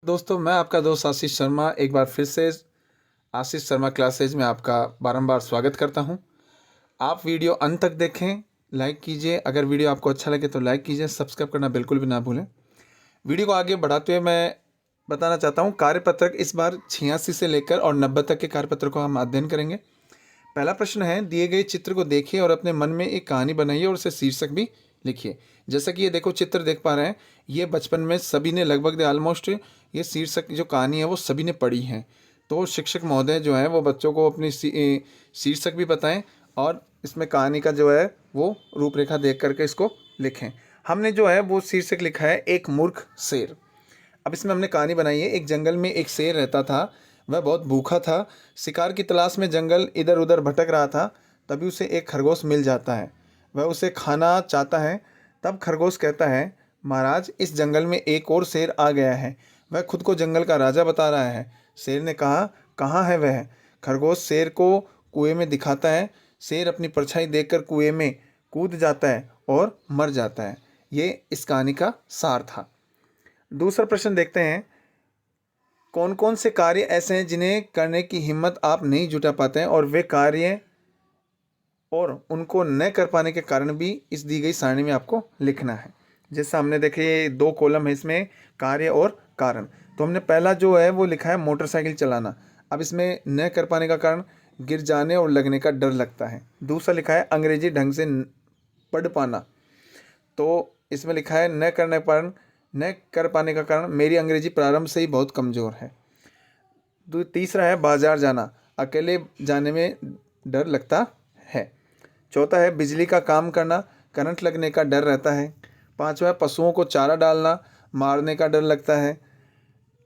दोस्तों, मैं आपका दोस्त आशीष शर्मा एक बार फिर से आशीष शर्मा क्लासेज में आपका बारंबार स्वागत करता हूं। आप वीडियो अंत तक देखें, लाइक कीजिए। अगर वीडियो आपको अच्छा लगे तो लाइक कीजिए, सब्सक्राइब करना बिल्कुल भी ना भूलें। वीडियो को आगे बढ़ाते हुए मैं बताना चाहता हूं, कार्यपत्रक इस बार 86 से लेकर और 90 तक के कार्यपत्र को हम अध्ययन करेंगे। पहला प्रश्न है, दिए गए चित्र को देखिए और अपने मन में एक कहानी बनाइए और उसे शीर्षक भी लिखिए। जैसा कि ये देखो चित्र देख पा रहे हैं, ये बचपन में सभी ने लगभग ऑलमोस्ट ये शीर्षक जो कहानी है वो सभी ने पढ़ी है। तो शिक्षक महोदय जो है वो बच्चों को अपनी शीर्षक भी बताएं और इसमें कहानी का जो है वो रूपरेखा देख करके इसको लिखें। हमने जो है वो शीर्षक लिखा है एक मूर्ख शेर। अब इसमें हमने कहानी बनाई है। एक जंगल में एक शेर रहता था। वह बहुत भूखा था। शिकार की तलाश में जंगल इधर उधर भटक रहा था। तभी उसे एक खरगोश मिल जाता है। वह उसे खाना चाहता है। तब खरगोश कहता है, महाराज, इस जंगल में एक और शेर आ गया है। वह खुद को जंगल का राजा बता रहा है। शेर ने कहा, कहाँ है वह? खरगोश शेर को कुएं में दिखाता है। शेर अपनी परछाई देखकर कुएं में कूद जाता है और मर जाता है। ये इस कहानी का सार था। दूसरा प्रश्न देखते हैं, कौन कौन से कार्य ऐसे हैं जिन्हें करने की हिम्मत आप नहीं जुटा पाते हैं और वे कार्य और उनको न कर पाने के कारण भी इस दी गई सारणी में आपको लिखना है। जैसा हमने देखे 2 कॉलम है इसमें, कार्य और कारण। तो हमने पहला जो है वो लिखा है मोटरसाइकिल चलाना। अब इसमें न कर पाने का कारण गिर जाने और लगने का डर लगता है। दूसरा लिखा है अंग्रेजी ढंग से पढ़ पाना। तो इसमें लिखा है न कर पाने का कारण मेरी अंग्रेजी प्रारंभ से ही बहुत कमज़ोर है। तीसरा है बाजार जाना, अकेले जाने में डर लगता है। चौथा है बिजली का काम करना, करंट लगने का डर रहता है। पांचवा है पशुओं को चारा डालना, मारने का डर लगता है।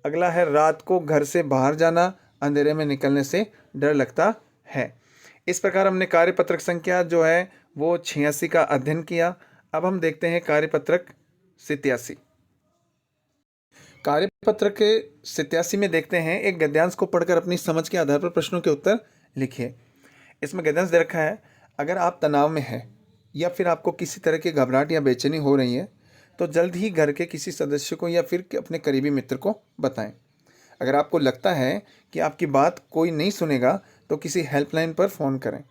अगला है रात को घर से बाहर जाना, अंधेरे में निकलने से डर लगता है। इस प्रकार हमने कार्यपत्रक संख्या जो है वो 86 का अध्ययन किया। अब हम देखते हैं कार्यपत्रक 87। कार्यपत्रक के 87 में देखते हैं, एक गद्यांश को पढ़कर अपनी समझ के आधार पर प्रश्नों के उत्तर लिखिए। इसमें गद्यांश दे रखा है, अगर आप तनाव में हैं या फिर आपको किसी तरह की घबराहट या बेचैनी हो रही है तो जल्द ही घर के किसी सदस्य को या फिर अपने करीबी मित्र को बताएं। अगर आपको लगता है कि आपकी बात कोई नहीं सुनेगा तो किसी हेल्पलाइन पर फ़ोन करें,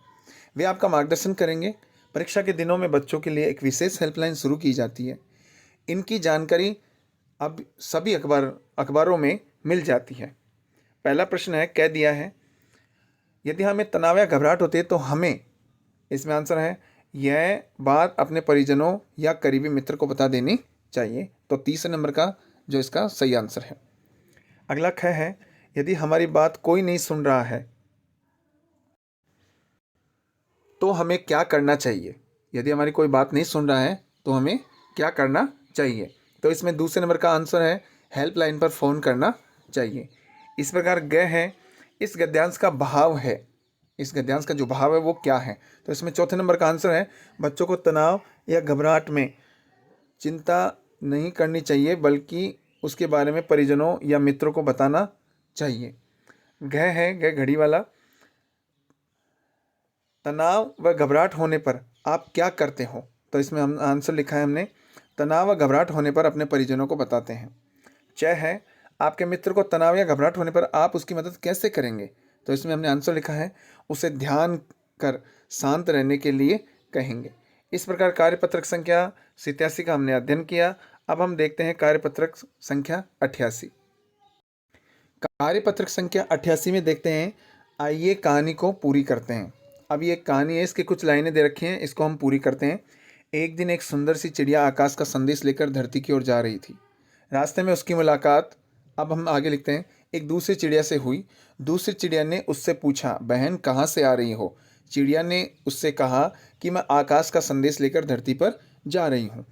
वे आपका मार्गदर्शन करेंगे। परीक्षा के दिनों में बच्चों के लिए एक विशेष हेल्पलाइन शुरू की जाती है। इनकी जानकारी अब सभी अखबारों में मिल जाती है। पहला प्रश्न है, कह दिया है, यदि हमें तनाव या घबराहट होती है तो हमें, इसमें आंसर है, यह बात अपने परिजनों या करीबी मित्र को बता देनी चाहिए। तो तीसरे नंबर का जो इसका सही आंसर है। अगला ख है, यदि हमारी बात कोई नहीं सुन रहा है तो हमें क्या करना चाहिए। यदि हमारी कोई बात नहीं सुन रहा है तो हमें क्या करना चाहिए। तो इसमें दूसरे नंबर का आंसर है, हेल्पलाइन पर फ़ोन करना चाहिए। इस प्रकार ग है, इस गद्यांश का भाव है, इस गद्यांश का जो भाव है वो क्या है। तो इसमें चौथे नंबर का आंसर है, बच्चों को तनाव या घबराहट में चिंता नहीं करनी चाहिए बल्कि उसके बारे में परिजनों या मित्रों को बताना चाहिए। घ है, घ घड़ी वाला, तनाव व घबराहट होने पर आप क्या करते हो। तो इसमें हम आंसर लिखा है हमने, तनाव व घबराहट होने पर अपने परिजनों को बताते हैं। च है, आपके मित्र को तनाव या घबराहट होने पर आप उसकी मदद कैसे करेंगे। तो इसमें हमने आंसर लिखा है, उसे ध्यान कर शांत रहने के लिए कहेंगे। इस प्रकार कार्यपत्रक संख्या 87 का हमने अध्ययन किया। अब हम देखते हैं कार्यपत्रक संख्या 88। कार्यपत्रक संख्या 88 में देखते हैं, आइए कहानी को पूरी करते हैं। अब ये कहानी है, इसकी कुछ लाइनें दे रखी हैं, इसको हम पूरी करते हैं। एक दिन एक सुंदर सी चिड़िया आकाश का संदेश लेकर धरती की ओर जा रही थी। रास्ते में उसकी मुलाकात, अब हम आगे लिखते हैं, एक दूसरी चिड़िया से हुई। दूसरी चिड़िया ने उससे पूछा, बहन कहाँ से आ रही हो। चिड़िया ने उससे कहा कि मैं आकाश का संदेश लेकर धरती पर जा रही हूँ।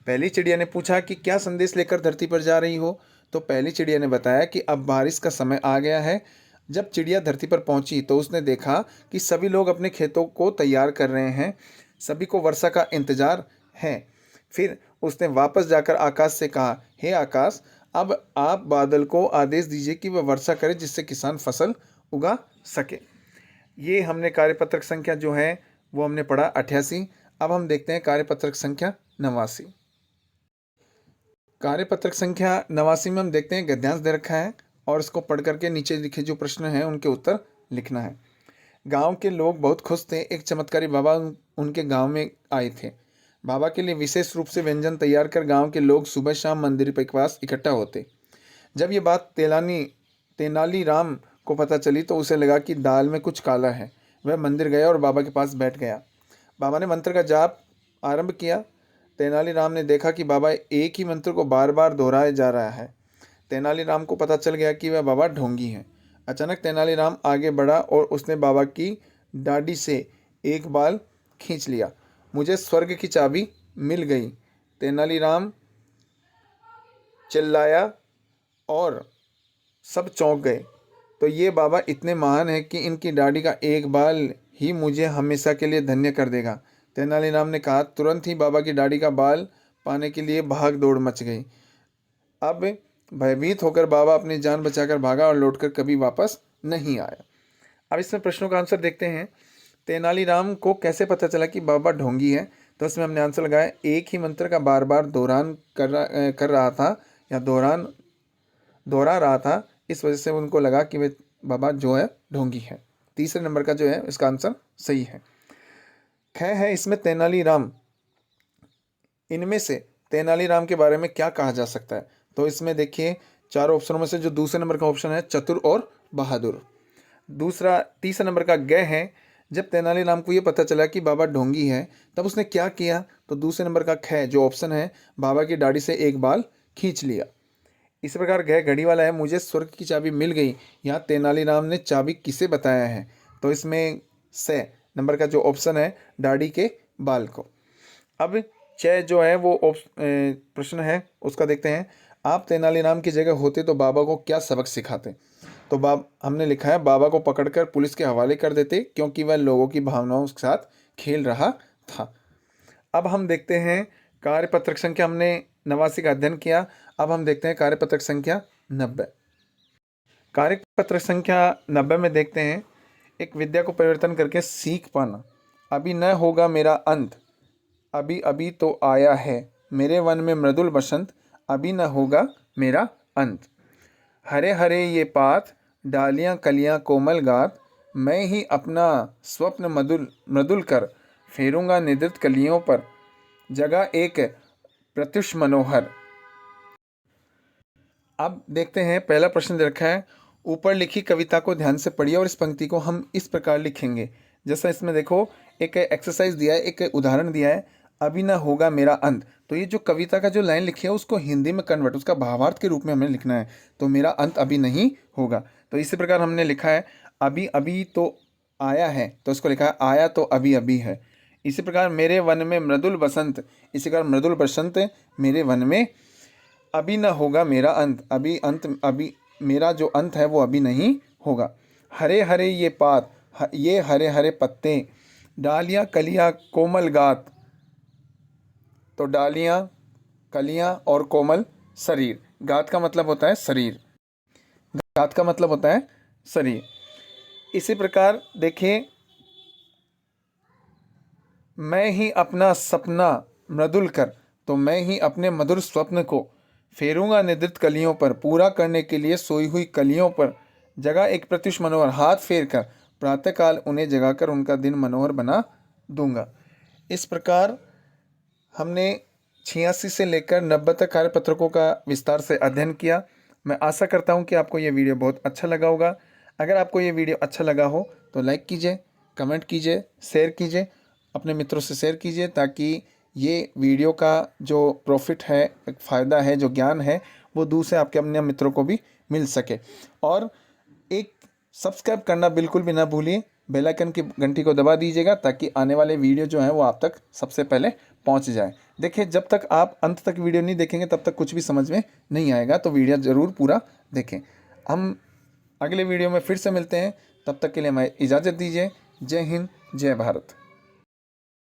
पहली चिड़िया ने पूछा कि क्या संदेश लेकर धरती पर जा रही हो। तो पहली चिड़िया ने बताया कि अब बारिश का समय आ गया है। जब चिड़िया धरती पर पहुंची तो उसने देखा कि सभी लोग अपने खेतों को तैयार कर रहे हैं, सभी को वर्षा का इंतजार है। फिर उसने वापस जाकर आकाश से कहा, हे आकाश, अब आप बादल को आदेश दीजिए कि वह वर्षा करे जिससे किसान फसल उगा सके। ये हमने कार्यपत्रक संख्या जो है वो हमने पढ़ा 88। अब हम देखते हैं कार्यपत्रक संख्या 89। कार्यपत्रक संख्या 89 में हम देखते हैं गद्यांश दे रखा है और इसको पढ़ करके नीचे लिखे जो प्रश्न हैं उनके उत्तर लिखना है। गांव के लोग बहुत खुश थे। एक चमत्कारी बाबा उनके गांव में आए थे। बाबा के लिए विशेष रूप से व्यंजन तैयार कर गांव के लोग सुबह शाम मंदिर के पास इकट्ठा होते। जब ये बात तेनालीराम को पता चली तो उसे लगा कि दाल में कुछ काला है। वह मंदिर गया और बाबा के पास बैठ गया। बाबा ने मंत्र का जाप आरंभ किया। तेनालीराम ने देखा कि बाबा एक ही मंत्र को बार बार दोहराया जा रहा है। तेनालीराम को पता चल गया कि वह बाबा ढोंगी हैं। अचानक तेनालीराम आगे बढ़ा और उसने बाबा की दाढ़ी से एक बाल खींच लिया। मुझे स्वर्ग की चाबी मिल गई, तेनालीराम चिल्लाया और सब चौंक गए। तो ये बाबा इतने महान हैं कि इनकी दाढ़ी का एक बाल ही मुझे हमेशा के लिए धन्य कर देगा, तेनालीराम ने कहा। तुरंत ही बाबा की दाढ़ी का बाल पाने के लिए भाग दौड़ मच गई। अब भयभीत होकर बाबा अपनी जान बचाकर भागा और लौटकर कभी वापस नहीं आया। अब इसमें प्रश्नों का आंसर देखते हैं। तेनालीराम को कैसे पता चला कि बाबा ढोंगी है? तो इसमें हमने आंसर लगाया, एक ही मंत्र का बार बार दोहरान कर रहा था या दोहरा रहा था, इस वजह से उनको लगा कि वे बाबा जो है ढोंगी है। तीसरे नंबर का जो है इसका आंसर सही है। ख है इसमें तेनालीराम। इनमें से तेनालीराम के बारे में क्या कहा जा सकता है? तो इसमें देखिए चारों ऑप्शनों में से जो दूसरे नंबर का ऑप्शन है चतुर और बहादुर। तीसरा नंबर का ग है। जब तेनालीराम को ये पता चला कि बाबा ढोंगी है तब उसने क्या किया? तो दूसरे नंबर का ख जो ऑप्शन है, बाबा की दाढ़ी से एक बाल खींच लिया। इसी प्रकार घ घड़ी वाला है, मुझे स्वर्ग की चाबी मिल गई। यहाँ तेनालीराम ने चाबी किसे बताया है? तो इसमें स नंबर का जो ऑप्शन है, दाढ़ी के बाल को। अब च जो है वो प्रश्न है उसका देखते हैं। आप तेनालीराम की जगह होते तो बाबा को क्या सबक सिखाते? तो हमने लिखा है, बाबा को पकड़कर पुलिस के हवाले कर देते क्योंकि वह लोगों की भावनाओं के साथ खेल रहा था। अब हम देखते हैं कार्यपत्रक संख्या, हमने 89 का अध्ययन किया। अब हम देखते हैं कार्यपत्रक संख्या 90। कार्यपत्रक संख्या 90 में देखते हैं, एक विद्या को परिवर्तन करके सीख पाना। अभी न होगा मेरा अंत, अभी अभी तो आया है मेरे वन में मृदुल बसंत, अभी न होगा मेरा अंत। हरे हरे ये पात, डालियां कलियां कोमल गात, मैं ही अपना स्वप्न मृदुल कर, फेरूंगा निद्रित कलियों पर, जगह एक प्रत्युष मनोहर। अब देखते हैं पहला प्रश्न दे रखा है, ऊपर लिखी कविता को ध्यान से पढ़िए और इस पंक्ति को हम इस प्रकार लिखेंगे। जैसा इसमें देखो एक एक्सरसाइज दिया है, एक उदाहरण दिया है, अभी ना होगा मेरा अंत। तो ये जो कविता का जो लाइन लिखी है उसको हिंदी में कन्वर्ट, उसका भावार्थ के रूप में हमें लिखना है। तो मेरा अंत अभी नहीं होगा। तो इसी प्रकार हमने लिखा है, अभी अभी तो आया है, तो इसको लिखा है आया तो अभी अभी है। इसी प्रकार मेरे वन में मृदुल बसंत, इसी प्रकार मृदुल बसंत मेरे वन में, अभी न होगा मेरा अंत, अभी मेरा जो अंत है वो अभी नहीं होगा। हरे हरे ये पात, ये हरे हरे पत्ते, डालियाँ कलियाँ कोमल गात, तो डालियाँ कलियाँ और कोमल शरीर। गात का मतलब होता है शरीर, गात का मतलब होता है शरीर। इसी प्रकार देखिए, मैं ही अपना सपना मृदुल कर, तो मैं ही अपने मधुर स्वप्न को फेरूंगा निद्रित कलियों पर, पूरा करने के लिए सोई हुई कलियों पर, जगह एक प्रत्युष मनोहर, हाथ फेर कर प्रातःकाल उन्हें जगाकर उनका दिन मनोहर बना दूंगा। इस प्रकार हमने 86 से लेकर 90 तक कार्यपत्रकों का विस्तार से अध्ययन किया। मैं आशा करता हूं कि आपको ये वीडियो बहुत अच्छा लगा होगा। अगर आपको ये वीडियो अच्छा लगा हो तो लाइक कीजिए, कमेंट कीजिए, शेयर कीजिए, अपने मित्रों से शेयर कीजिए, ताकि ये वीडियो का जो प्रॉफिट है, एक फ़ायदा है, जो ज्ञान है, वो दूर से आपके अपने मित्रों को भी मिल सके। और एक सब्सक्राइब करना बिल्कुल भी ना भूलिए, बेल आइकन की घंटी को दबा दीजिएगा ताकि आने वाले वीडियो जो हैं वो आप तक सबसे पहले पहुंच जाए। देखिए, जब तक आप अंत तक वीडियो नहीं देखेंगे तब तक कुछ भी समझ में नहीं आएगा, तो वीडियो ज़रूर पूरा देखें। हम अगले वीडियो में फिर से मिलते हैं, तब तक के लिए हमें इजाज़त दीजिए। जय हिंद, जय भारत।